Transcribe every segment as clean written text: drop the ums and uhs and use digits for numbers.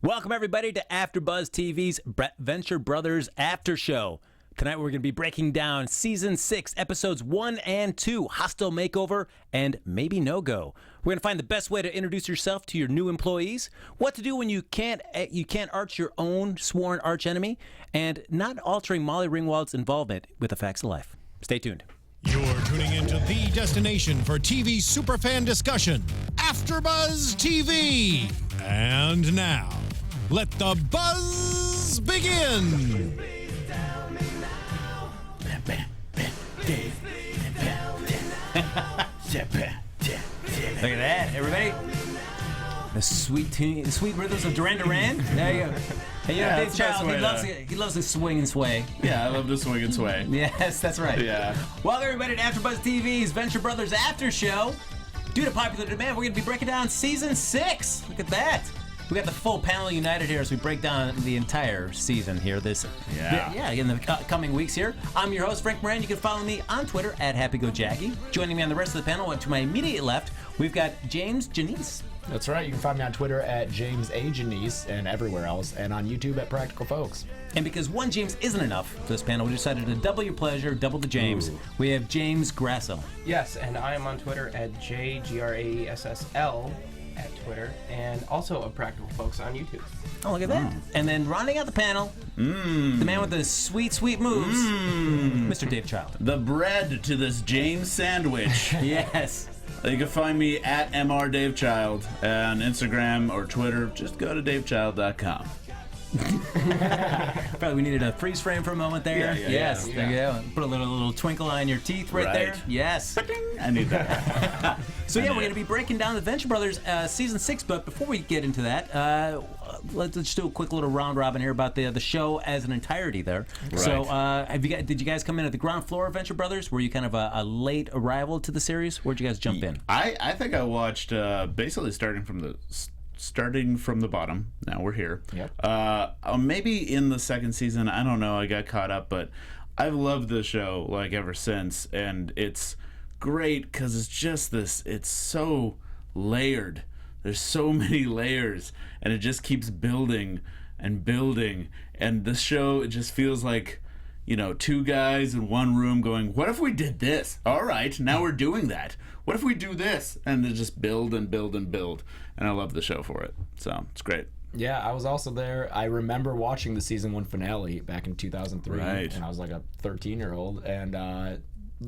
Welcome, everybody, to AfterBuzz TV's Venture Brothers After Show. Tonight, we're going to be breaking down Season 6, Episodes 1 and 2, Hostile Makeover, and Maybe No Go. We're going to find the best way to introduce yourself to your new employees, what to do when you can't arch your own sworn archenemy, and not altering Molly Ringwald's involvement with the facts of life. Stay tuned. You're tuning into the destination for TV superfan discussion, AfterBuzz TV. And now, let the buzz begin. Look at that, everybody. The sweet rhythms of Duran Duran. There you go. And you know, Dave Child, he loves to swing and sway. Yeah, I love to swing and sway. Yes, that's right. Yeah. Welcome, everybody, to AfterBuzz TV's Venture Brothers After Show. Due to popular demand, we're going to be breaking down Season 6. Look at that. We got the full panel united here as we break down the entire season here. In the coming weeks here. I'm your host, Frank Moran. You can follow me on Twitter at HappyGoJackie. Joining me on the rest of the panel, to my immediate left, we've got James Janisse. That's right. You can find me on Twitter at James A. Janisse and everywhere else, and on YouTube at Practical Folks. And because one James isn't enough for this panel, we decided to double your pleasure, double the James. Ooh. We have James Graessle. Yes, and I am on Twitter at JGRAESSL at Twitter, and also of Practical Folks on YouTube. Oh, look at that. And then rounding out the panel, the man with the sweet, sweet moves, Mr. Dave Child. The bread to this James sandwich. Yes. You can find me at MrDaveChild on Instagram or Twitter. Just go to davechild.com. Probably we needed a freeze frame for a moment there. Yes. There you go. Put a little twinkle on your teeth right there. Yes. I need that. So we're going to be breaking down the Venture Brothers Season 6, but before we get into that, let's just do a quick little round robin here about the show as an entirety there. Right. So did you guys come in at the ground floor of Venture Brothers? Were you kind of a late arrival to to the series? Where'd you guys jump in? I think I watched basically starting from the bottom. Now we're here. Yep. Maybe in the second season, I don't know. I got caught up, but I've loved the show like ever since, and it's great because it's just this. It's so layered. There's so many layers, and it just keeps building and building. And this show, it just feels like, you know, two guys in one room going, what if we did this? All right, now we're doing that. What if we do this? And they just build and build and build. And I love the show for it. So it's great. Yeah, I was also there. I remember watching the season 1 finale back in 2003. Right. And I was like a 13-year-old and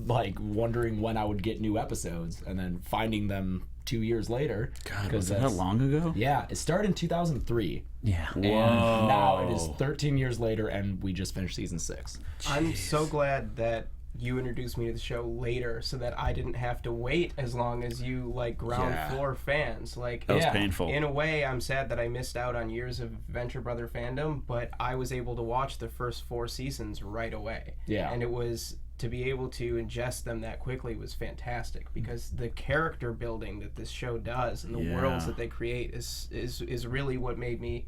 like wondering when I would get new episodes and then finding them 2 years later. God, was that long ago? Yeah, it started in 2003. Yeah. And now it is 13 years later, and we just finished season 6. Jeez. I'm so glad that you introduced me to the show later so that I didn't have to wait as long as you, like, ground floor fans. Like, that was painful. In a way, I'm sad that I missed out on years of Venture Brother fandom, but I was able to watch the first 4 seasons right away. Yeah. And it was... to be able to ingest them that quickly was fantastic because the character building that this show does and the worlds that they create is really what made me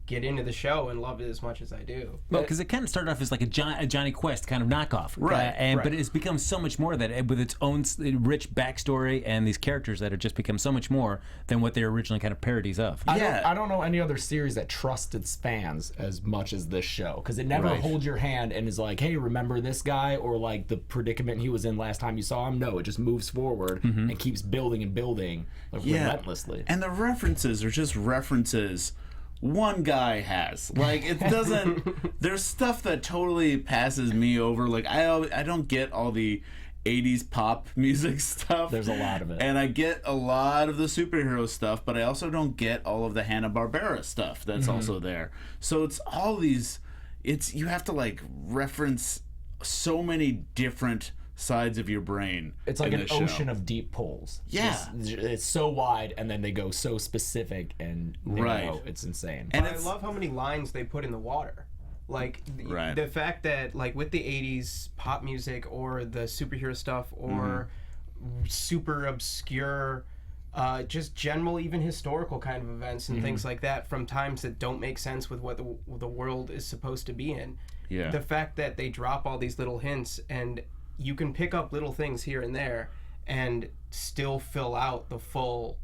get into the show and love it as much as I do. Well, because it kind of started off as like a Johnny Quest kind of knockoff, right? But it's become so much more that with its own rich backstory and these characters that have just become so much more than what they're originally kind of parodies of. I don't know any other series that trusts its fans as much as this show because it never holds your hand and is like, hey, remember this guy, or like the predicament he was in last time you saw him. No, it just moves forward and keeps building and building relentlessly. And the references are just references one guy has. Like, it doesn't... There's stuff that totally passes me over. Like, I don't get all the 80s pop music stuff. There's a lot of it. And I get a lot of the superhero stuff, but I also don't get all of the Hanna-Barbera stuff that's also there. So it's all these... You have to, like, reference so many different sides of your brain. It's like an ocean of deep pulls. Yeah. It's so wide, and then they go so specific, and it's insane. And I love how many lines they put in the water. Like, the fact that, like, with the 80s pop music or the superhero stuff or super obscure, just general, even historical kind of events and things like that from times that don't make sense with what the world is supposed to be in. Yeah. The fact that they drop all these little hints and you can pick up little things here and there and still fill out the full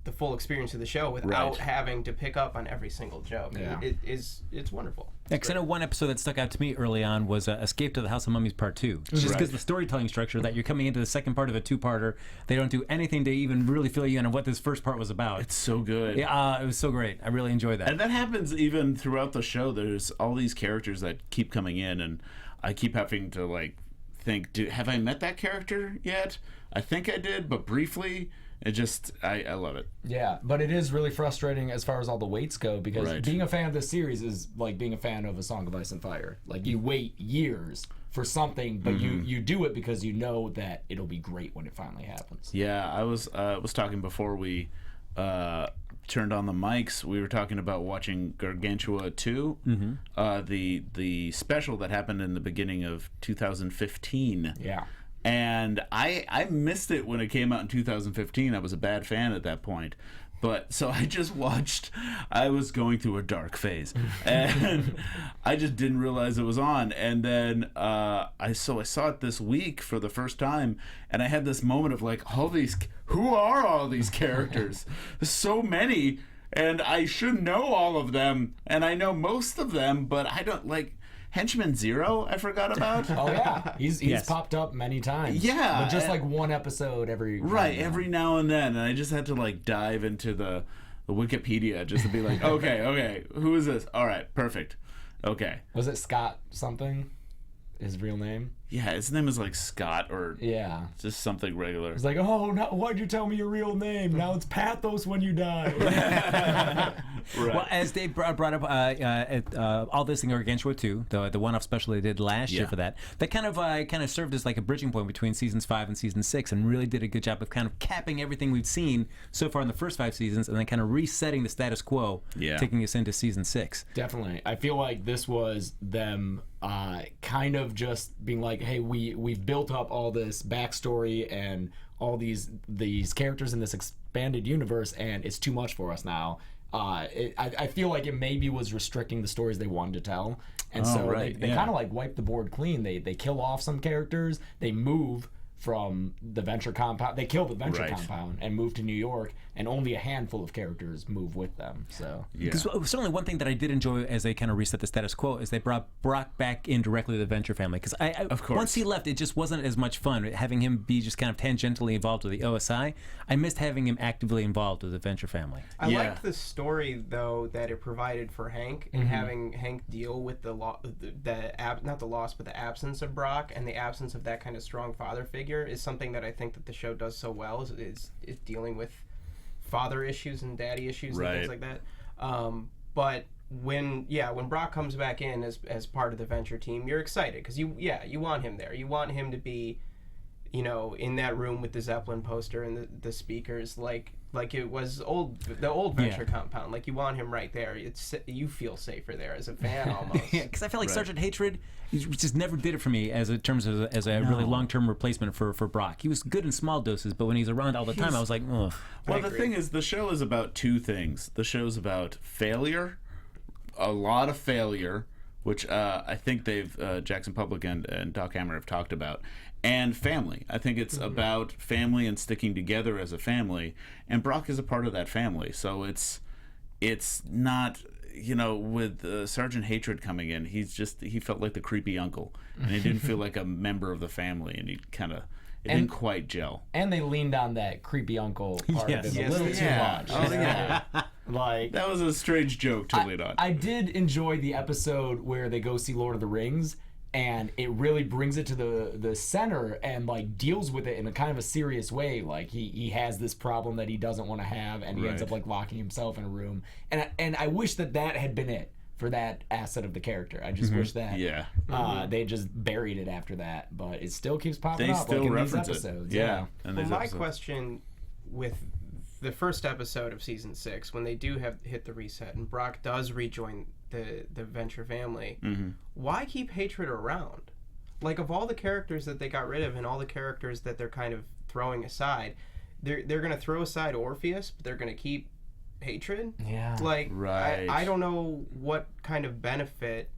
the full experience of the show without having to pick up on every single joke. Yeah. It's wonderful. Because I know one episode that stuck out to me early on was Escape to the House of Mummies Part 2. Just because the storytelling structure that you're coming into the second part of a two-parter, they don't do anything to even really fill you in on what this first part was about. It's so good. Yeah, it was so great. I really enjoyed that. And that happens even throughout the show. There's all these characters that keep coming in, and I keep having to like think, have I met that character yet? I think I did, but briefly. It just, I love it. Yeah, but it is really frustrating as far as all the waits go, because Right. being a fan of this series is like being a fan of A Song of Ice and Fire. Like, you wait years for something, but you do it because you know that it'll be great when it finally happens. Yeah, I was talking before we turned on the mics. We were talking about watching Gargantua 2, the special that happened in the beginning of 2015. Yeah. And I missed it when it came out in 2015. I was a bad fan at that point. But so I just watched, I was going through a dark phase, and I just didn't realize it was on. And then I saw it this week for the first time, and I had this moment of like, who are all these characters? There's so many, and I should know all of them, and I know most of them, but I don't like. Henchman Zero, I forgot about. Oh yeah, he's popped up many times. Yeah, but just like one episode every every now and then, and I just had to like dive into the Wikipedia just to be like, okay, who is this? All right, perfect. Okay. Was it Scott something? His real name? Yeah, his name is like Scott or just something regular. It's like, oh, why'd you tell me your real name? Now it's Pathos when you die. Right. Well, as Dave brought up, all this in Gargantua 2, the one-off special they did last year for that kind of served as like a bridging point between seasons 5 and season 6, and really did a good job of kind of capping everything we've seen so far in the first 5 seasons, and then kind of resetting the status quo, taking us into season 6. Definitely, I feel like this was them kind of just being like, hey, we've built up all this backstory and all these characters in this expanded universe, and it's too much for us now. I feel like it maybe was restricting the stories they wanted to tell, and they kind of like wipe the board clean. They kill off some characters. They move from the Venture compound. They kill the Venture compound and move to New York, and only a handful of characters move with them. So because certainly one thing that I did enjoy as they kind of reset the status quo is they brought Brock back in directly to the Venture family, because of course, once he left, it just wasn't as much fun having him be just kind of tangentially involved with the OSI. I missed having him actively involved with the Venture family. I liked the story though that it provided for Hank, and having Hank deal with not the loss, but the absence of Brock and the absence of that kind of strong father figure is something that I think that the show does so well, is dealing with father issues and daddy issues and things like that. But when Brock comes back in as part of the Venture team, you're excited because you want him there. You want him to be, in that room with the Zeppelin poster and the speakers, like it was the old Venture compound. Like, you want him right there. You feel safer there as a fan almost. Yeah, because I feel like Sergeant Hatred, he just never did it for me as a really long-term replacement for Brock. He was good in small doses, but when he's around all the time, I was like, ugh. Well, the thing is, the show is about two things. The show's about failure, a lot of failure, which I think Jackson Public and Doc Hammer have talked about, and family. I think it's about family and sticking together as a family, and Brock is a part of that family. So it's not, with Sergeant Hatred coming in, he felt like the creepy uncle, and he didn't feel like a member of the family, and he kind of didn't quite gel. And they leaned on that creepy uncle part of it a little too much. Oh, yeah. Like, that was a strange joke to lead on. I did enjoy the episode where they go see Lord of the Rings, and it really brings it to the center and like deals with it in a kind of a serious way. Like, he has this problem that he doesn't want to have, and he ends up like locking himself in a room. And I wish that had been it for that asset of the character. I just wish that they just buried it after that, but it still keeps popping up like in these episodes. Yeah. Well, my question with the first episode of season 6, when they do hit the reset and Brock does rejoin the Venture family, why keep Hatred around? Like, of all the characters that they got rid of and all the characters that they're kind of throwing aside, they're going to throw aside Orpheus, but they're going to keep Hatred? Yeah. Like, I don't know what kind of benefit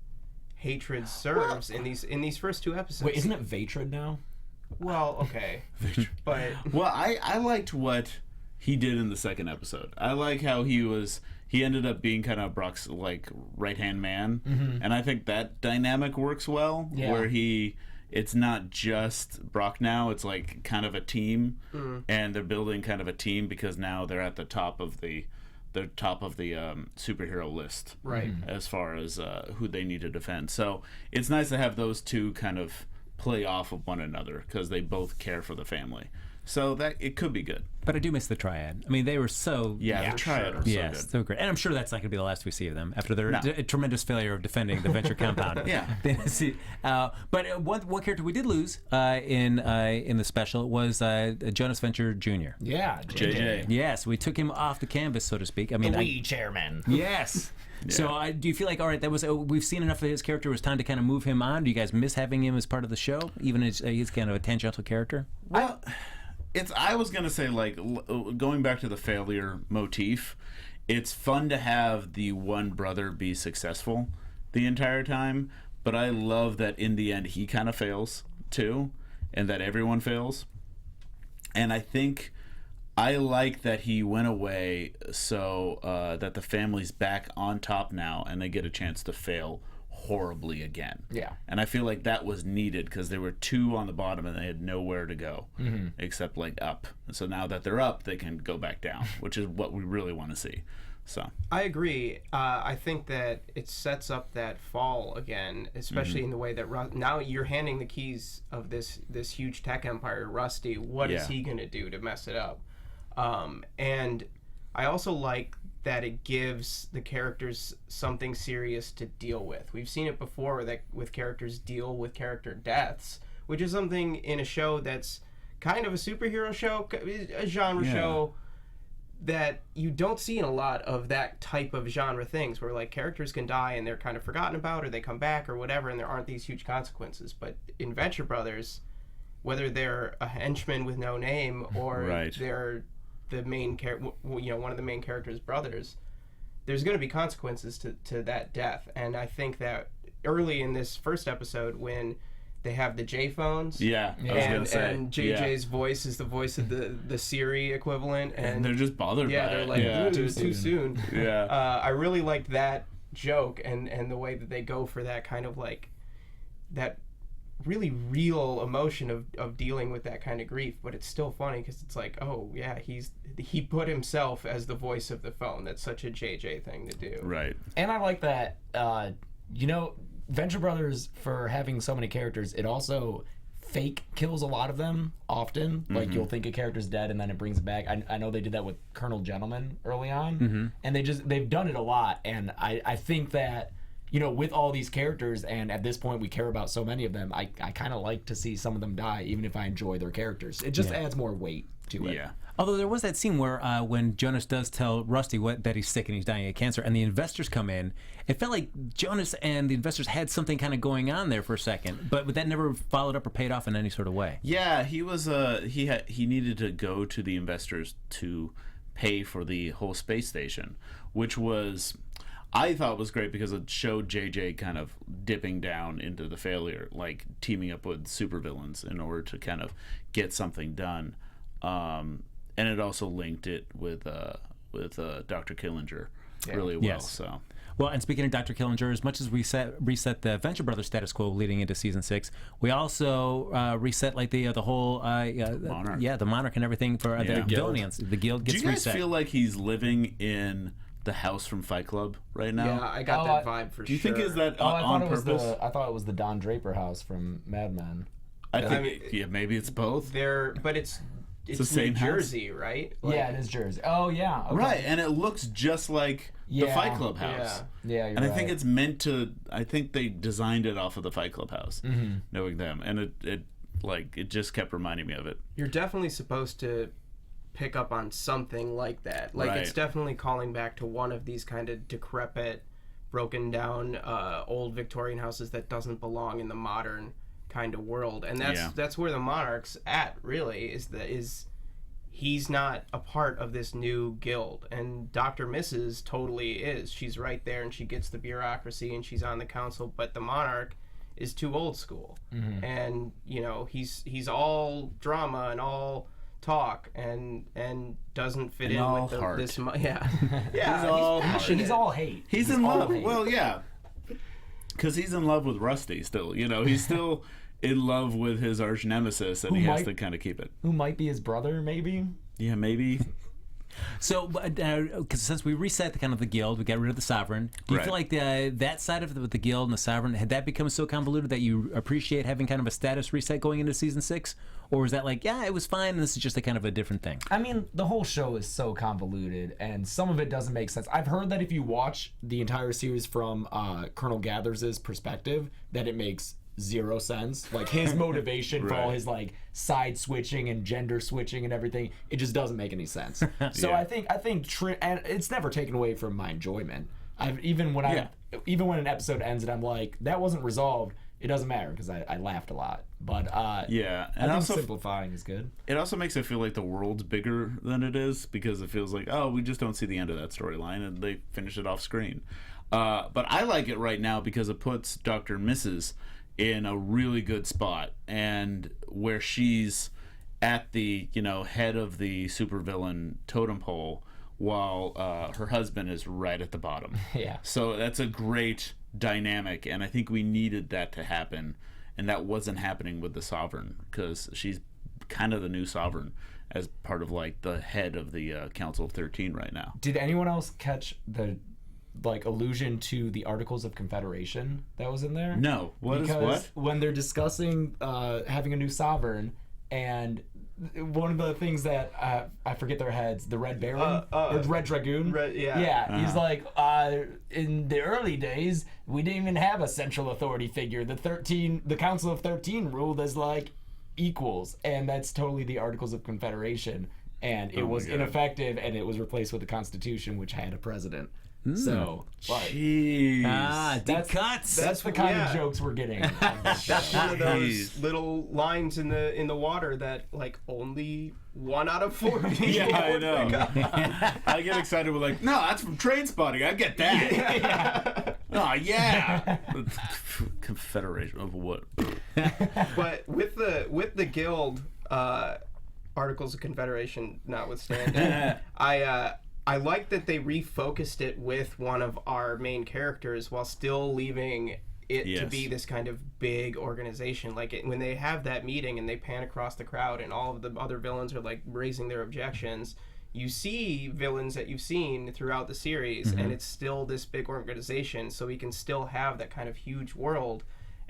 Hatred serves in these first 2 episodes. Wait, isn't it Vatred now? Well, okay. But well, I liked what he did in the second episode. I like how he ended up being kind of Brock's like right-hand man, and I think that dynamic works well, where it's not just Brock now, it's like kind of a team, and they're building kind of a team because now they're at the top of the superhero list, right? As far as who they need to defend. So it's nice to have those two kind of play off of one another because they both care for the family. So that it could be good. But I do miss the triad. I mean, they were so... Yeah, the triad was so good. So great. And I'm sure that's not going to be the last we see of them after their tremendous failure of defending the Venture compound. But one character we did lose in the special was Jonas Venture Jr. Yeah, JJ. Yes, we took him off the canvas, so to speak. I mean, the chairman. Yes. Yeah. So do you feel like, all right, that was we've seen enough of his character, it was time to kind of move him on? Do you guys miss having him as part of the show, even as he's kind of a tangential character? Well... I was going to say, like, going back to the failure motif, it's fun to have the one brother be successful the entire time, but I love that in the end he kind of fails, too, and that everyone fails. And I think I like that he went away so that the family's back on top now, and they get a chance to fail horribly again. Yeah. And I feel like that was needed because there were two on the bottom and they had nowhere to go except like up. And so now that they're up, they can go back down, which is what we really want to see. So I agree. I think that it sets up that fall again, especially in the way that now you're handing the keys of this huge tech empire to Rusty. What is he going to do to mess it up? And I also like that it gives the characters something serious to deal with. We've seen it before that with characters deal with character deaths, which is something in a show that's kind of a superhero show, a genre show, that you don't see in a lot of that type of genre things where like characters can die and they're kind of forgotten about or they come back or whatever and there aren't these huge consequences. But in Venture Brothers, whether they're a henchman with no name or they're the main one of the main character's brothers, there's going to be consequences to that death. And I think that early in this first episode when they have the J phones, I was gonna say, and JJ's voice is the voice of the Siri equivalent, and they're just bothered by they're it. like too soon. I really liked that joke and the way that they go for that kind of like that really real emotion of dealing with that kind of grief, but it's still funny because it's like, oh yeah, he put himself as the voice of the phone. That's such a JJ thing to do. Right. And I like that, Venture Brothers, for having so many characters, it also fake kills a lot of them often. Like you'll think a character's dead and then it brings it back. I know they did that with Colonel Gentleman early on, and they've done it a lot. And I think that, with all these characters, and at this point we care about so many of them, I kind of like to see some of them die, even if I enjoy their characters. It just adds more weight to it. Yeah. Although there was that scene where when Jonas does tell Rusty that he's sick and he's dying of cancer, and the investors come in, it felt like Jonas and the investors had something kind of going on there for a second, but that never followed up or paid off in any sort of way. Yeah, he was he needed to go to the investors to pay for the whole space station, which was, I thought was great because it showed JJ kind of dipping down into the failure, like teaming up with supervillains in order to kind of get something done. And it also linked it with Dr. Killinger really well. Yes. So. Well, and speaking of Dr. Killinger, as much as we reset the Venture Brothers status quo leading into season 6, we also reset like the whole Monarch. the Monarch and everything for the Guildians. The guild gets reset. Do you guys feel like he's living in the house from Fight Club right now? Yeah, I got that vibe for sure. Do you think is that on purpose? I thought it was the Don Draper house from Mad Men. I think maybe it's both. But it's the same New Jersey, house? right? Yeah, it is Jersey. Oh yeah, okay. Right, and it looks just like the Fight Club house. Yeah, you're and I right. think it's meant to. I think they designed it off of the Fight Club house, knowing them, and it just kept reminding me of it. You're definitely supposed to pick up on something like that. Like it's definitely calling back to one of these kind of decrepit, broken down, old Victorian houses that doesn't belong in the modern kind of world. And that's where the Monarch's at, really, is he's not a part of this new guild, and Dr. Mrs. totally is. She's right there and she gets the bureaucracy and she's on the council, but the Monarch is too old school. And he's all drama and all talk and doesn't fit And in all with heart. this. Yeah, yeah. He's all passionate. He's all hate. He's in love. Well, yeah, because he's in love with Rusty still. You know, he's still in love with his arch nemesis, and he has to kind of keep it. Who might be his brother, maybe? Yeah, maybe. So, because since we reset the kind of the guild, we got rid of the sovereign. Do you Right. feel like that side of the guild and the sovereign, had that become so convoluted that you appreciate having kind of a status reset going into season 6, or was that like, yeah, it was fine, and this is just a kind of a different thing? I mean, the whole show is so convoluted, and some of it doesn't make sense. I've heard that if you watch the entire series from Colonel Gathers' perspective, that it makes zero sense. Like his motivation for all his like side switching and gender switching and everything, it just doesn't make any sense. So Yeah. I think and it's never taken away from my enjoyment. Even when an episode ends and I'm like, that wasn't resolved, it doesn't matter because I laughed a lot. But Yeah, I and think also simplifying is good. it also makes it feel like the world's bigger than it is, because it feels like, oh, we just don't see the end of that storyline, and they finish it off screen. But I like it right now because it puts Dr. Mrs. in a really good spot, and where she's at the head of the supervillain totem pole, while her husband is right at the bottom. Yeah. So that's a great dynamic, and I think we needed that to happen, and that wasn't happening with the Sovereign, because she's kind of the new Sovereign as part of like the head of the Council of 13 right now. Did anyone else catch the like allusion to the Articles of Confederation that was in there? No. What? When they're discussing having a new sovereign, and one of the things that I forget their heads, the Red Baron or the Red Dragoon. He's like, in the early days, we didn't even have a central authority figure. The Council of 13 ruled as like equals, and that's totally the Articles of Confederation, and it was ineffective, and it was replaced with the Constitution, which had a president. So, like, Jeez. Deep cuts. that's the kind of jokes we're getting. That's one of those little lines in the water that like only 1 out of 4 people Yeah, I would know. pick up. I get excited with like, no, that's from Train Spotting. I get that. Oh yeah. Confederation of what? But with the guild, Articles of Confederation notwithstanding, I like that they refocused it with one of our main characters while still leaving it to be this kind of big organization. Like when they have that meeting and they pan across the crowd and all of the other villains are like raising their objections, you see villains that you've seen throughout the series, and it's still this big organization, so we can still have that kind of huge world.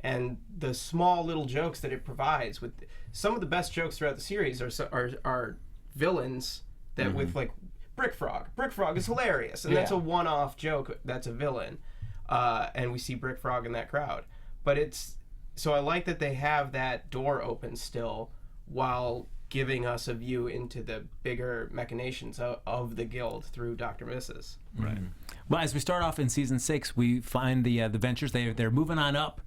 And the small little jokes that it provides, with some of the best jokes throughout the series are villains that with like Brick Frog. Brick Frog is hilarious, and that's a one-off joke. That's a villain, and we see Brick Frog in that crowd. But so I like that they have that door open still, while giving us a view into the bigger machinations of the guild through Dr. Mrs. Right. Well, as we start off in season 6, we find the Ventures. They're moving on up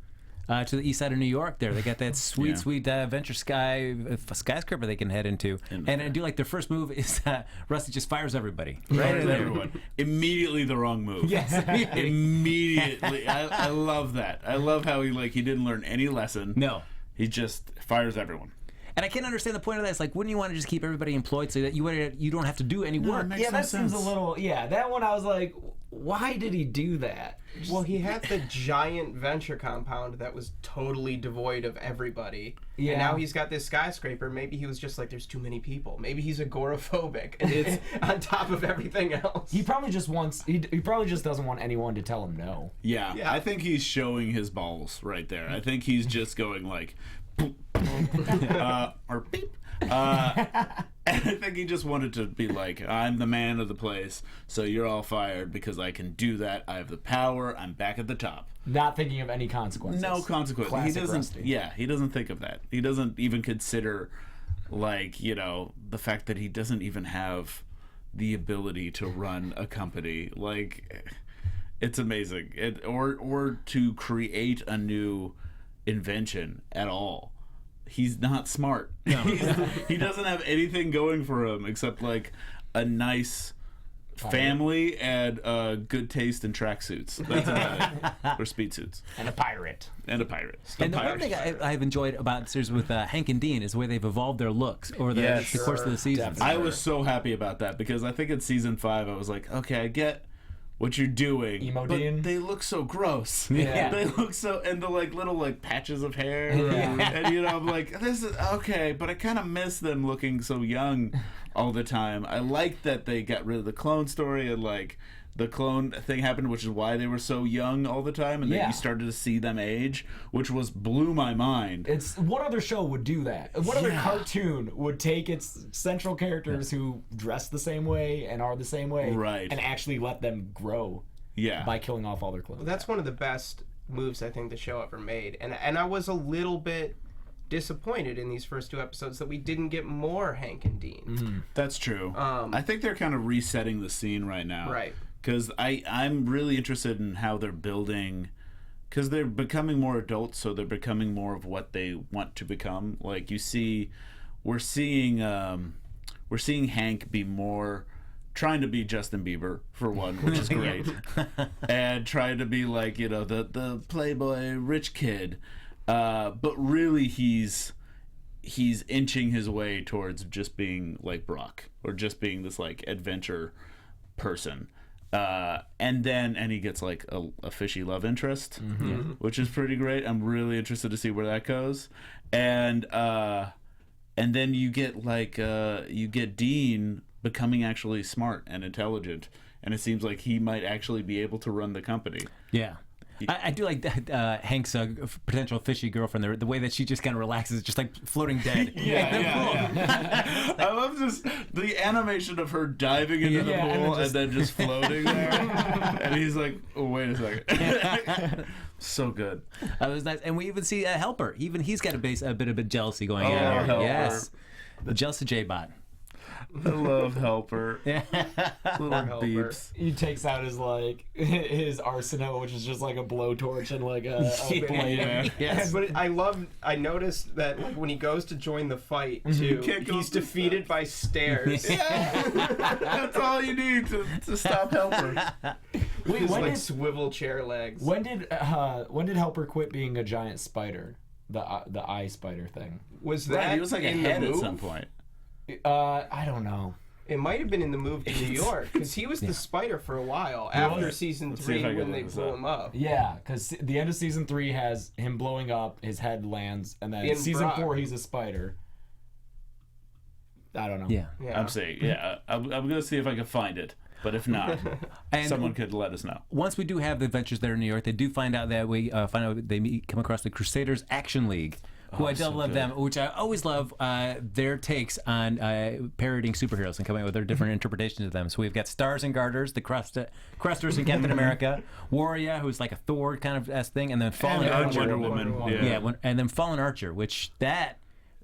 to the east side of New York. There, they got that sweet Venture skyscraper they can head into. And I do like their first move is Rusty just fires everybody. Right at everyone. Immediately the wrong move. Yes, Immediately. I love that. I love how he didn't learn any lesson. No. He just fires everyone. And I can't understand the point of that. It's like, wouldn't you want to just keep everybody employed so that you don't have to do any work? makes Yeah, no that seems a sense. little. Yeah, that one I was like, why did he do that? Well, he had the giant venture compound that was totally devoid of everybody. Yeah. And now he's got this skyscraper. Maybe he was just like, there's too many people. Maybe he's agoraphobic, and it's on top of everything else. He probably just wants. He probably just doesn't want anyone to tell him no. Yeah, I think he's showing his balls right there. I think he's just going like, boop, or beep. And I think he just wanted to be like, I'm the man of the place, so you're all fired because I can do that. I have the power. I'm back at the top. Not thinking of any consequences. No consequence. He Classic doesn't. Rusty. Yeah, he doesn't think of that. He doesn't even consider, the fact that he doesn't even have the ability to run a company. Like, it's amazing. Or to create a new invention at all. He's not smart. No. He doesn't have anything going for him except like a nice family and good taste in tracksuits. That's about it. Or speed suits. And a pirate. And a pirate. And the one thing I've enjoyed about the series with Hank and Dean is the way they've evolved their looks over the course of the season. I was so happy about that because I think in season 5 I was like, okay, I get what you're doing, Emo but Dean? they look so gross. Yeah. They look so, and the like little like patches of hair, and you know, I'm like, this is okay, but I kind of miss them looking so young all the time. I like that they got rid of the clone story and like the clone thing happened, which is why they were so young all the time, and then you started to see them age, which blew my mind. It's what other show would do that? What other cartoon would take its central characters who dress the same way and are the same way, and actually let them grow? By killing off all their clothes. Well, that's one of the best moves I think the show ever made, and I was a little bit disappointed in these first 2 episodes that we didn't get more Hank and Dean. That's true. I think they're kind of resetting the scene right now. Right. Because I'm really interested in how they're building, because they're becoming more adults, so they're becoming more of what they want to become. Like you see, we're seeing Hank be more trying to be Justin Bieber for one, which is great, and trying to be like, you know, the playboy rich kid, but really he's inching his way towards just being like Brock or just being this like adventure person. And he gets like a fishy love interest, which is pretty great. I'm really interested to see where that goes. And then you get Dean becoming actually smart and intelligent, and it seems like he might actually be able to run the company. Yeah. I do like that Hank's potential fishy girlfriend, the way that she just kind of relaxes, just like floating dead. I love just the animation of her diving into the pool and then just floating there. And he's like, oh, wait a second. So good. It was nice. And we even see Helper. Even he's got a bit of jealousy going on here. Helper. Yes. The jealous of J-Bot. I love Helper. Little Helper. beeps. He takes out his arsenal, which is just like a blowtorch and like a blade. Yes. But I noticed that like, when he goes to join the fight too, he's defeated by stairs. That's all you need to stop Helper. Wait, His like swivel chair legs. When did Helper quit being a giant spider? The eye spider thing. Was that He was like a in head the at move? some point. I don't know. It might have been in the move to New York because he was the spider for a while after season 3 when they blew him up. Yeah, because the end of season 3 has him blowing up, his head lands, and then In season Brock. 4 he's a spider. I don't know. Yeah. I'm saying, I'm gonna see if I can find it. But if not, someone could let us know. Once we do have the adventures there in New York, they do find out that they come across the Crusaders Action League, who I do love them, which I always love their takes on parodying superheroes and coming up with their different interpretations of them. So we've got Stars and Garters, the Crusters in Captain America, Warrior, who's like a Thor kind of thing, and then Fallen Archer. Wonder Woman. And then Fallen Archer, which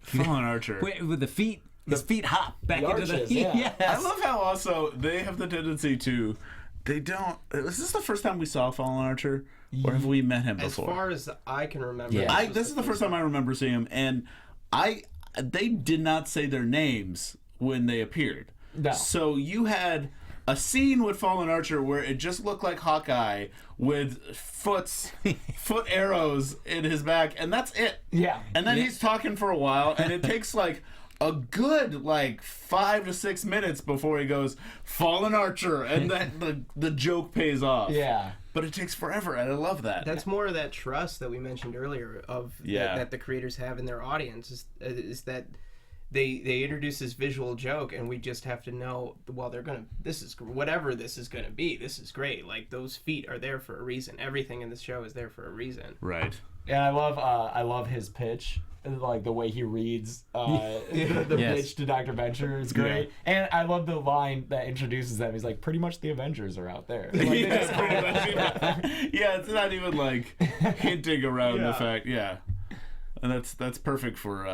Fallen Archer. with the feet. His feet hop back into the arches, yeah. Yes. I love how also they have the tendency to. They don't. Is this the first time we saw Fallen Archer, or have we met him As before? far as I can remember, This is the first time I remember seeing him, and they did not say their names when they appeared. No. So you had a scene with Fallen Archer where it just looked like Hawkeye with foot arrows in his back, and that's it. Yeah. And then he's talking for a while, and it takes like a good 5 to 6 minutes before he goes Fallen Archer, and then the joke pays off. Yeah. But it takes forever, and I love that. That's more of that trust that we mentioned earlier of that the creators have in their audience is that they introduce this visual joke, and we just have to know, well, whatever this is gonna be, this is great. Like, those feet are there for a reason. Everything in the show is there for a reason. Right. And I love his pitch. Like the way he reads the pitch to Dr. Venture is great. Yeah. And I love the line that introduces them. He's like, pretty much the Avengers are out there. Like, it's not even like hinting around the fact. Yeah, and that's perfect for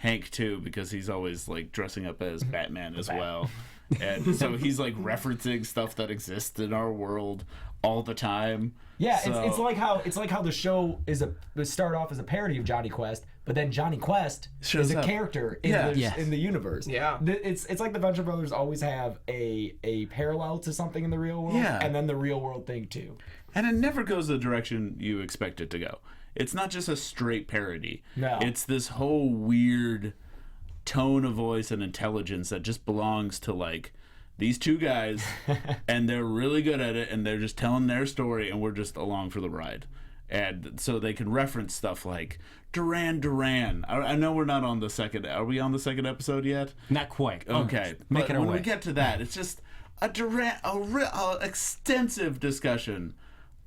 Hank too, because he's always like dressing up as Batman as well. And so he's like referencing stuff that exists in our world all the time. Yeah, so, it's like how the show start off as a parody of Johnny Quest, but then Johnny Quest is a character in the universe. Yeah, it's like the Venture Brothers always have a parallel to something in the real world, and then the real world thing too. And it never goes the direction you expect it to go. It's not just a straight parody. No, it's this whole weird tone of voice and intelligence that just belongs to like these two guys, and they're really good at it, and they're just telling their story, and we're just along for the ride. And so they can reference stuff like Duran Duran. I know we're not on the second. Are we on the second episode yet? Not quite. Okay, Make it our when way. we get to that, it's just a extensive discussion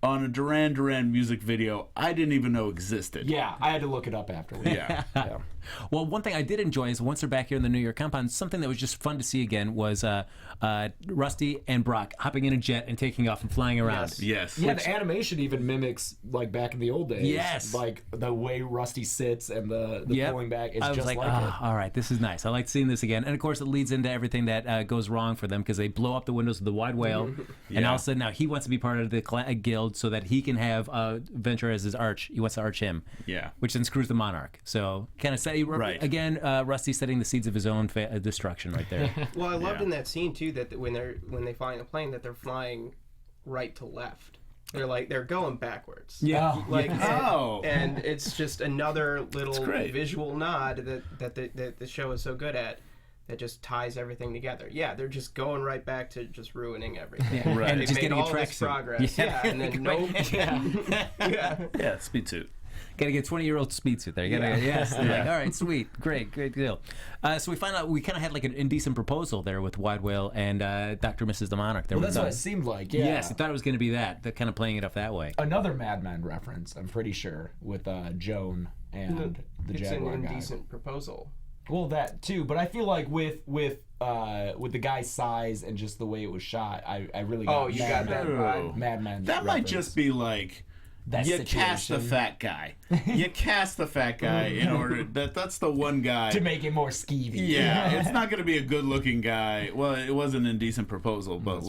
on a Duran Duran music video I didn't even know existed. Yeah, I had to look it up afterwards. Yeah. Well, one thing I did enjoy is once they're back here in the New York compound, something that was just fun to see again was Rusty and Brock hopping in a jet and taking off and flying around. Yes. Yeah, the animation even mimics like back in the old days. Yes. Like the way Rusty sits and the pulling back is I was just like, like it. all right, this is nice. I like seeing this again. And of course, it leads into everything that goes wrong for them because they blow up the windows of the Wide Whale. And all of a sudden now he wants to be part of the guild so that he can have Venture as his arch. He wants to arch him. Yeah. Which then screws the Monarch. So kind of again, Rusty setting the seeds of his own destruction right there. Well, I loved in that scene too that when they fly in a plane that they're flying right to left. They're going backwards. Yeah. And it's just another little visual nod that the show is so good at. That just ties everything together. Yeah, they're just going right back to just ruining everything. Yeah. Right. And just made getting all a this tracksuit. progress. Yeah, and then Yeah, speed suit. Got to get a 20-year-old speed suit there. Yes. Like, all right, sweet. Great deal. So we find out we kind of had like an indecent proposal there with Wide Whale and Dr. and Mrs. the Monarch. Well, that's what it seemed like, yeah. Yes, I thought it was going to be that. They're kind of playing it up that way. Another Mad Men reference, I'm pretty sure, with Joan and the Jaguar It's an guy. Indecent Proposal. Well, that too, but I feel like with the guy's size and just the way it was shot, I really got you got that vibe. Mad Men. That might just be like you cast the fat guy. You cast the fat guy in order that's the one guy to make it more skeevy. Yeah, it's not going to be a good-looking guy. Well, it was an Indecent Proposal, but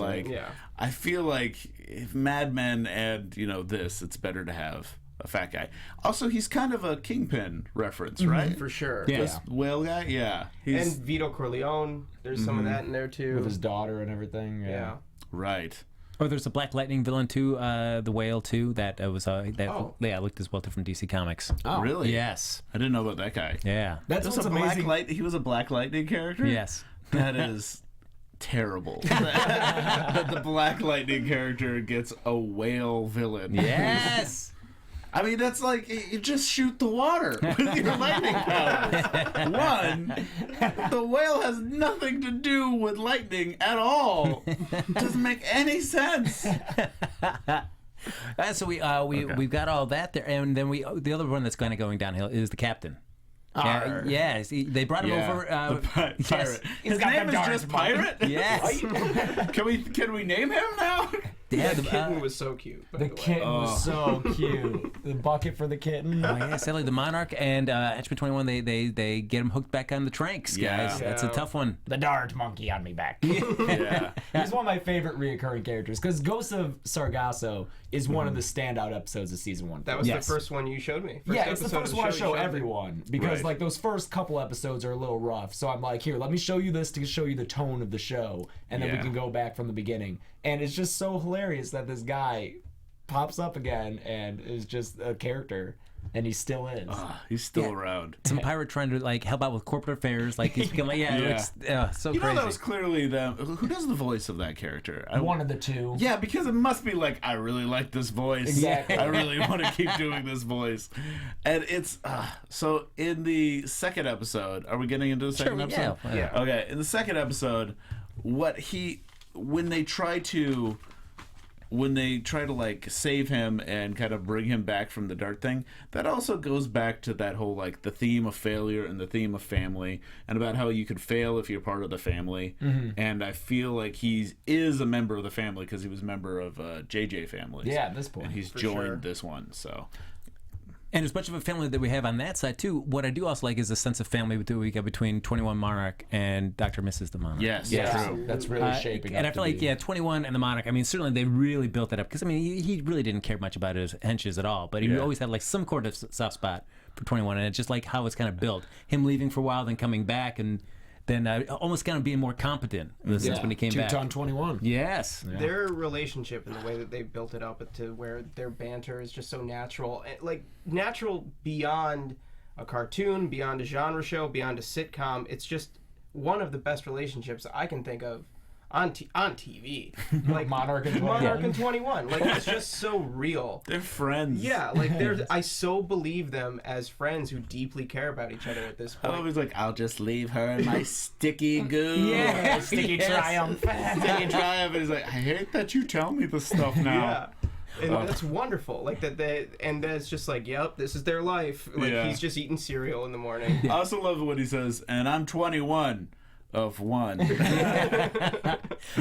I feel like if Mad Men add this, it's better to have a fat guy. Also, he's kind of a Kingpin reference, right? For sure. Yeah. This whale guy, yeah. And Vito Corleone, there's some of that in there too. With his daughter and everything. Yeah. Right. Oh, there's a Black Lightning villain too, the Whale too. That was looked as well too from DC Comics. Oh, really? Yes. I didn't know about that guy. Yeah. That's what's amazing. He was a Black Lightning character? Yes. That is terrible. That the Black Lightning character gets a whale villain. Yes. I mean, that's like, you just shoot the water with your lightning powers. One, the whale has nothing to do with lightning at all. Doesn't make any sense. So we've got all that there, and then the other one that's kind of going downhill is the captain. Yes, they brought him over. The pirate. Yes. His name is just Pirate? Yes. Can we name him now? Yeah, the kitten was so cute. The kitten was so cute. The bucket for the kitten. Oh yeah, sadly the Monarch and Henchman 21 they get him hooked back on the tranks, guys. Yeah. That's a tough one. The Dart monkey on me back. Yeah. He's one of my favorite reoccurring characters because Ghost of Sargasso is one of the standout episodes of season 1. That was the first one you showed me. It's the first one I show everyone because like those first couple episodes are a little rough. So I'm like, here, let me show you this to show you the tone of the show, and then we can go back from the beginning. And it's just so hilarious that this guy pops up again and is just a character, and he still is. He's still around. Some pirate trying to like help out with corporate affairs, like he's become like it's so crazy. That was clearly them. Who does the voice of that character? One of the two. Yeah, because it must be like, I really like this voice. Exactly. I really want to keep doing this voice. And it's so in the second episode, are we getting into the second episode? Yeah. Okay, in the second episode, when they try to like save him and kind of bring him back from the dart thing, that also goes back to that whole like the theme of failure and the theme of family, and about how you could fail if you're part of the family. And I feel like he is a member of the family because he was a member of JJ family. Yeah, at this point. And he's joined this one, so. And as much of a family that we have on that side too, what I do also like is the sense of family that we get between 21 Monarch and Dr. Mrs. the Monarch. Yes, Yeah, that's really shaping up. And I feel like 21 and the Monarch. I mean, certainly they really built that up because I mean he really didn't care much about his henches at all, but he always had like some sort of soft spot for 21, and it's just like how it's kind of built. Him leaving for a while, then coming back, and then almost kind of being more competent in the sense when he came back. Two-ton 21. Yes. Their relationship and the way that they built it up to where their banter is just so natural, like natural beyond a cartoon, beyond a genre show, beyond a sitcom. It's just one of the best relationships I can think of on TV. Like Monarch and 21. Monarch and 21. Like it's just so real. They're friends. Yeah, like I so believe them as friends who deeply care about each other at this point. I was like, I'll just leave her in my sticky goo. Sticky Triumph. Sticky Triumph. And he's like, I hate that you tell me this stuff now. Yeah. And that's wonderful. Like that and then it's just like, yep, this is their life. Like he's just eating cereal in the morning. I also love what he says, and I'm 21 of one.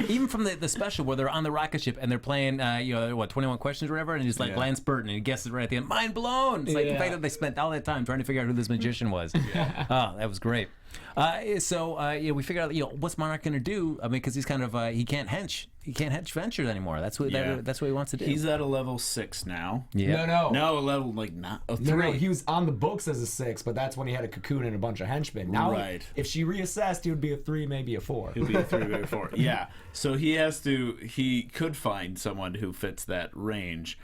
Even from the special where they're on the rocket ship and they're playing 21 questions or whatever, and he's like Lance Burton and he guesses right at the end, mind blown. It's like the fact that they spent all that time trying to figure out who this magician was. Oh, that was great. We figured out what's Monarch going to do. I mean, because he's kind of he can't hench ventures anymore. That's what that's what he wants to do. He's at a level 6 now. Yeah. No, a level like not a 3. No, he was on the books as a 6, but that's when he had a cocoon and a bunch of henchmen. Now, if she reassessed, he would be a 3, maybe a 4. He'd be a 3, maybe a 4. Yeah. So he could find someone who fits that range.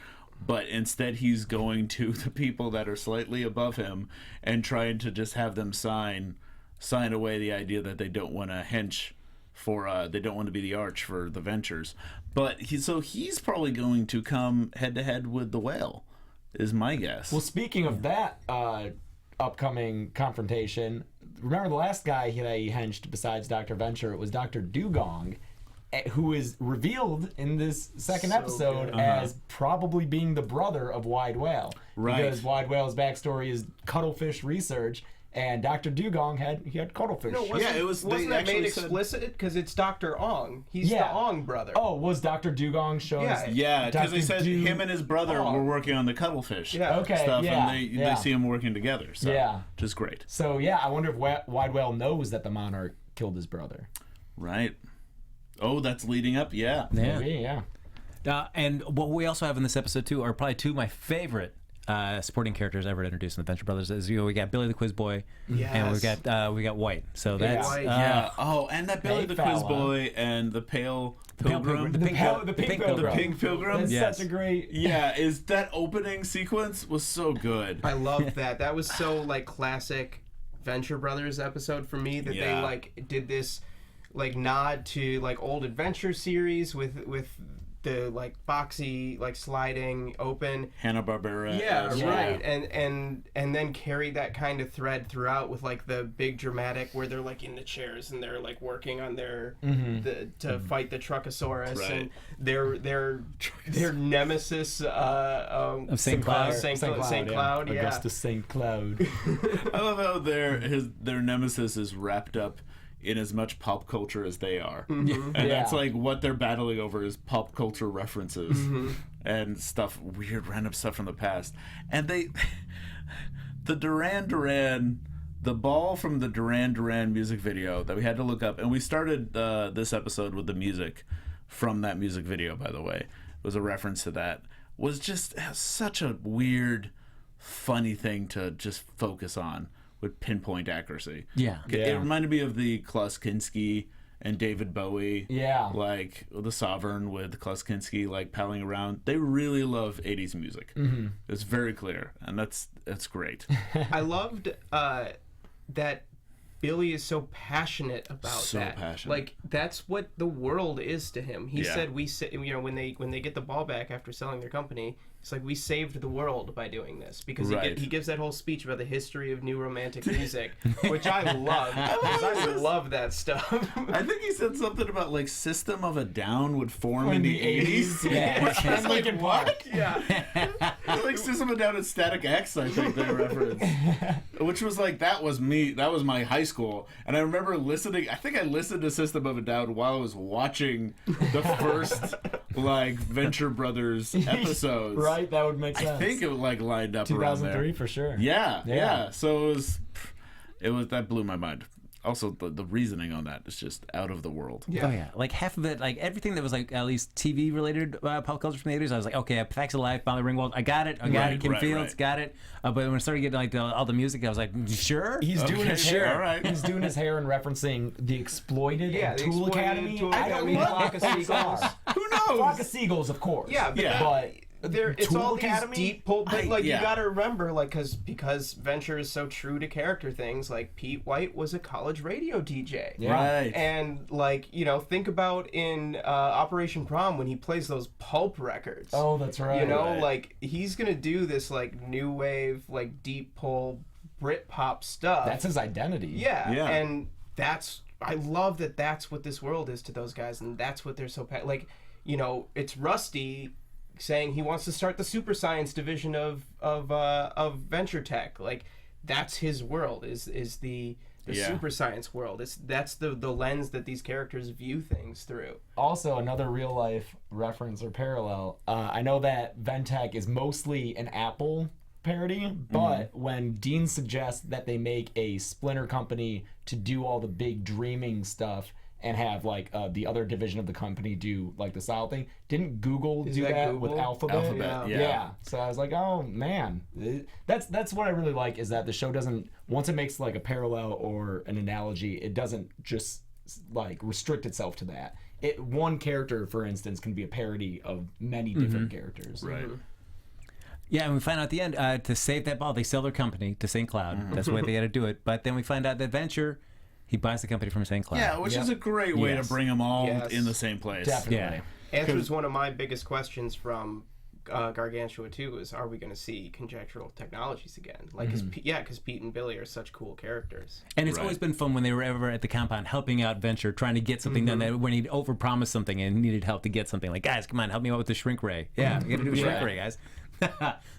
But instead, he's going to the people that are slightly above him and trying to just have them sign away the idea that they don't want to hench for they don't want to be the arch for the ventures. But he's probably going to come head to head with the whale, is my guess. Well, speaking of that upcoming confrontation, remember the last guy that he henched besides Dr. Venture? It was Dr. Dugong, who is revealed in this second episode as probably being the brother of Wide Whale. Right. Because Wide Whale's backstory is cuttlefish research, and Dr. Dugong had cuttlefish. No, wasn't that made explicit? Because it's Dr. Ong. He's the Ong brother. Oh, was Dr. Dugong shown? Yeah, because they said him and his brother were working on the cuttlefish stuff, and they see him working together. So, which is great. So I wonder if Wide Whale knows that the Monarch killed his brother. Right. Oh, that's leading up. Yeah. Maybe, and what we also have in this episode too are probably two of my favorite supporting characters ever introduced in the Venture Brothers. Is we got Billy the Quiz Boy, and we got White. So that's oh, and that Billy the Quiz Boy and the Pale Pilgrim, the Pink Pilgrim. The Pink Pilgrim. That's such a great. Is that opening sequence was so good. I loved that. That was so like classic Venture Brothers episode for me that they like did this like nod to like old adventure series with the like boxy like sliding open Hanna-Barbera. Right. And then carry that kind of thread throughout with like the big dramatic where they're like in the chairs and they're like working on their to fight the Truckosaurus and their nemesis of St. Cloud. St. Cloud, Augustus St. Cloud. I love how their nemesis is wrapped up in as much pop culture as they are. And that's like what they're battling over is pop culture references and stuff, weird random stuff from the past. And the Duran Duran, the ball from the Duran Duran music video that we had to look up, and we started this episode with the music from that music video, by the way. It was a reference to that. Was just such a weird, funny thing to just focus on with pinpoint accuracy. It reminded me of the Klaus Kinski and David Bowie. Like the Sovereign with Klaus Kinski like palling around. They really love 80s music. It's very clear, and that's great. I loved that Billy is so passionate about that. Passionate. Like that's what the world is to him. He said when they get the ball back after selling their company, it's like we saved the world by doing this because he gives that whole speech about the history of new romantic music, which I love. I love that stuff. I think he said something about like System of a Down would form in the 80s. Yeah, I was like, what? Like System of a Down and Static X, I think they referenced. Which was like, that was me. That was my high school. And I remember listening, I think I listened to System of a Down while I was watching the first like Venture Brothers episodes. Right, that would make sense. I think it like lined up around there. 2003 for sure. Yeah. So it was that blew my mind. Also, the reasoning on that is just out of the world. Yeah. Oh yeah, like half of it, like everything that was like at least TV related pop culture from the 80s, I was like, okay, Facts of Life, Molly Ringwald, I got it. Kim Fields, got it. But when I started getting like all the music, I was like, sure. He's doing his hair. All right. He's doing his hair and referencing the Exploited and the Tool Exploited Academy. Tool I don't Academy, know Flock of Seagulls. Who knows? Flock of Seagulls, of course. Yeah, but it's Tool all Academy? these deep pull, but like Yeah. you got to remember, like because Venture is so true to character things. Like Pete White was a college radio DJ, Yeah. Right. and like think about in Operation Prom when he plays those pulp records. Oh, that's right. Right. Like he's gonna do this like new wave, like deep pull Britpop stuff. That's his identity. Yeah, Yeah. and I love that that's what this world is to those guys, and that's what they're so like. It's Rusty saying he wants to start the super science division of Venture Tech. Like that's his world is the super science world. That's the lens that these characters view things through. Also, another real life reference or parallel. I know that Ventec is mostly an Apple parody, but when Dean suggests that they make a splinter company to do all the big dreaming stuff and have like the other division of the company do like the style thing, didn't Google do that with Alphabet? Yeah. So I was like, oh man, that's what I really like, is that the show doesn't, once it makes like a parallel or an analogy, it doesn't just like restrict itself to that. One character, for instance, can be a parody of many different characters. Right. Yeah, and we find out at the end, to save that ball, they sell their company to St. Cloud. That's the way they had to do it. But then we find out that Venture, he buys the company from St. Cloud. Yeah, which is a great way to bring them all in the same place. Definitely. Yeah. Answers one of my biggest questions from Gargantua 2 is, are we going to see Conjectural Technologies again? Like, because Pete and Billy are such cool characters. And it's always been fun when they were ever at the compound helping out Venture, trying to get something done. That when he'd overpromised something and needed help to get something, like, guys, come on, help me out with the shrink ray. Yeah, we got to do a shrink ray, guys.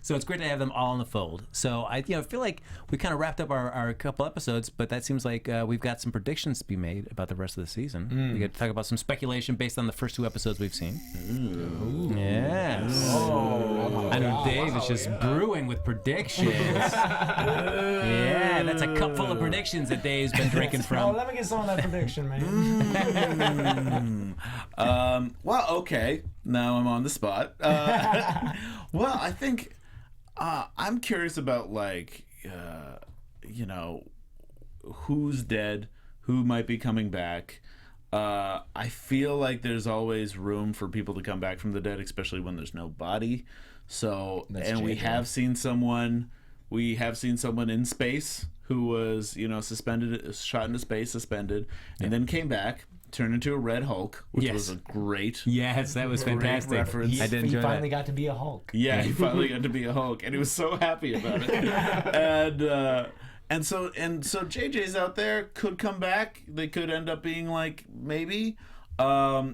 So it's great to have them all in the fold. So I feel like we kind of wrapped up our couple episodes, but that seems like we've got some predictions to be made about the rest of the season. We got to talk about some speculation based on the first 2 episodes we've seen. Ooh. Yes. Oh, I know Dave is just brewing with predictions. Yeah, that's a cup full of predictions that Dave's been drinking Oh, from. let me get some of that prediction, man. Well, okay. Now I'm on the spot. Well, I think I'm curious about who's dead, who might be coming back. I feel like there's always room for people to come back from the dead, especially when there's no body. So, we have seen someone. We have seen someone in space who was, suspended, shot into space, suspended, and then came back, turned into a Red Hulk, which was a great. Yes, that was fantastic. Reference. I did enjoy He finally that. got to be a Hulk. Yeah, he finally got to be a Hulk, and he was so happy about it. And so JJ's out there, could come back. They could end up being like maybe,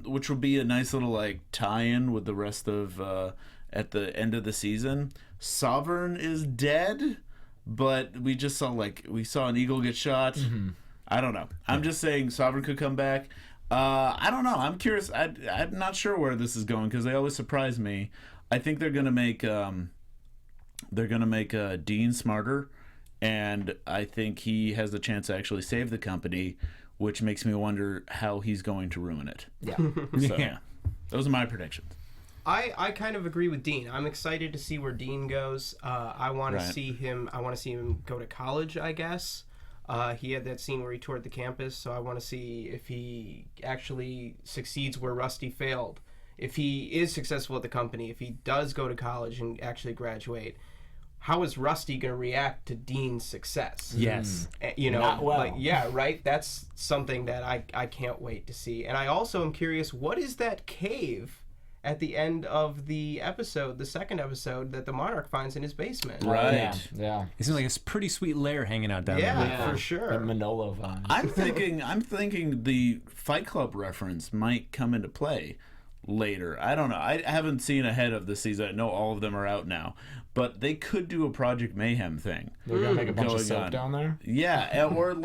which would be a nice little tie-in with the rest of at the end of the season. Sovereign is dead, but we just saw an eagle get shot. I don't know. I'm just saying Sovereign could come back. I don't know. I'm curious. I'm not sure where this is going because they always surprise me. I think they're gonna make Dean smarter, and I think he has the chance to actually save the company, which makes me wonder how he's going to ruin it. Yeah. So, yeah. Those are my predictions. I kind of agree with Dean. I'm excited to see where Dean goes. I want to see him. I want to see him go to college, I guess. He had that scene where he toured the campus, so I want to see if he actually succeeds where Rusty failed. If he is successful at the company, if he does go to college and actually graduate, how is Rusty going to react to Dean's success? Yes. Not well. Right? That's something that I can't wait to see. And I also am curious, what is that cave at the end of the episode, the second episode, that the Monarch finds in his basement? Right. Yeah. It seems like a pretty sweet lair hanging out down there. Yeah, for sure. That Manolo vibe. I'm thinking the Fight Club reference might come into play later. I don't know. I haven't seen ahead of the season. I know all of them are out now, but they could do a Project Mayhem thing. They're gonna make a bunch of going soap on. down there. Yeah, or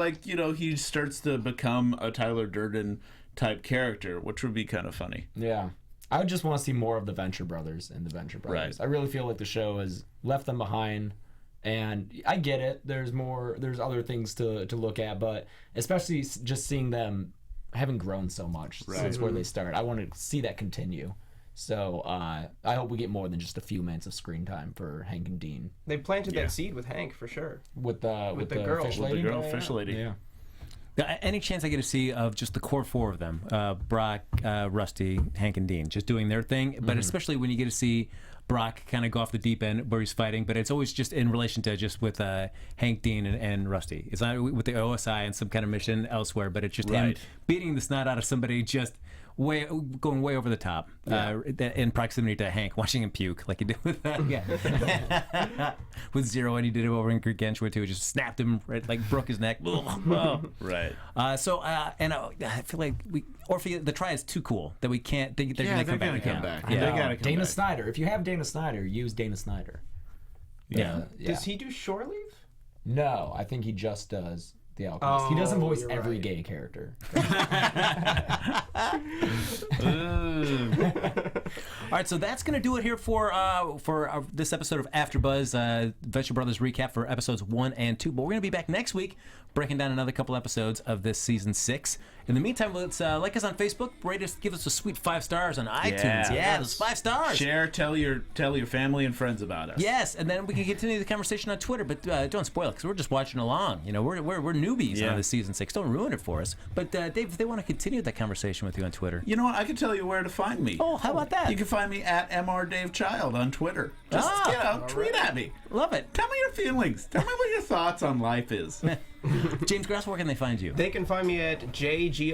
he starts to become a Tyler Durden type character, which would be kind of funny. Yeah. I would just want to see more of the Venture Brothers and the Venture Brothers. I really feel like the show has left them behind, and I get it. There's other things to look at, but especially just seeing them having grown so much since where they started. I want to see that continue. So I hope we get more than just a few minutes of screen time for Hank and Dean. They planted that seed with Hank for sure. With the girl. fish With lady. the girl fish lady. Yeah. Any chance I get to see of just the core four of them, Brock, Rusty, Hank, and Dean, just doing their thing, but especially when you get to see Brock kind of go off the deep end where he's fighting, but it's always just in relation to just with Hank, Dean, and Rusty. It's not with the OSI and some kind of mission elsewhere, but it's just him beating the snot out of somebody, just going way over the top in proximity to Hank, watching him puke like he did with with Zero, and he did it over in Gargantua too. Just snapped him, like broke his neck. Right. And I feel like Orpheus, the Triad's too cool that we can't. They're gonna come back. They gotta come Dana back. Snyder. If you have Dana Snyder, use Dana Snyder. Yeah. Does he do Shore Leave? No, I think he just does The Alchemist. He doesn't voice every gay character. All right, so that's going to do it here for this episode of AfterBuzz Venture Brothers recap for episodes 1 and 2. But we're going to be back next week breaking down another couple episodes of this season 6. In the meantime, let's like us on Facebook, rate us, give us a sweet 5 stars on iTunes. Yeah, those 5 stars. Share, tell your family and friends about us. Yes, and then we can continue the conversation on Twitter, but don't spoil it because we're just watching along. You know, we're newbies on this season 6. Don't ruin it for us. But Dave, if they want to continue that conversation with you on Twitter, you know what? I can tell you where to find me. Oh, how about that? You can find me at MrDaveChild on Twitter. Just tweet at me. Love it. Tell me your feelings. Tell me what your thoughts on life is. James Graessle, where can they find you? They can find me at JGRAESSL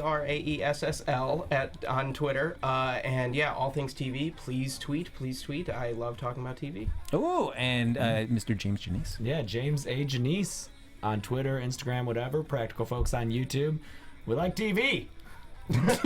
on Twitter. And yeah, all things TV. Please tweet. I love talking about TV. Oh, and Mr. James Janisse. Yeah, James A. Janisse on Twitter, Instagram, whatever. Practical Folks on YouTube. We like TV. TV.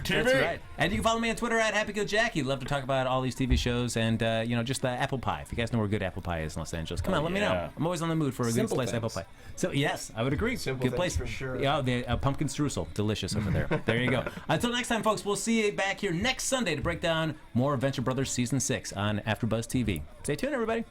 That's right. And you can follow me on Twitter at HappyGoJackie. Love to talk about all these TV shows and just the apple pie. If you guys know where good apple pie is in Los Angeles, come on, let me know. I'm always on the mood for a good slice of apple pie. So yes, I would agree. Simple good place for sure. Yeah, the pumpkin streusel, delicious over there. There you go. Until next time, folks. We'll see you back here next Sunday to break down more Venture Brothers season 6 on AfterBuzz TV. Stay tuned, everybody.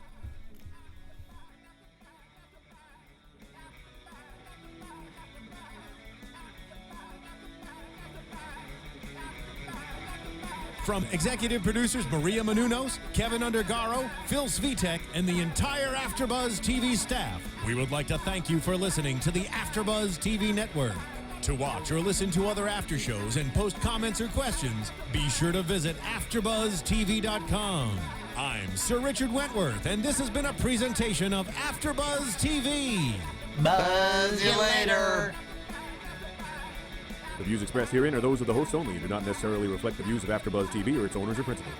From executive producers Maria Menounos, Kevin Undergaro, Phil Svitek, and the entire AfterBuzz TV staff, we would like to thank you for listening to the AfterBuzz TV network. To watch or listen to other after shows and post comments or questions, be sure to visit AfterBuzzTV.com. I'm Sir Richard Wentworth, and this has been a presentation of AfterBuzz TV. Buzz you later. The views expressed herein are those of the hosts only and do not necessarily reflect the views of AfterBuzz TV or its owners or principals.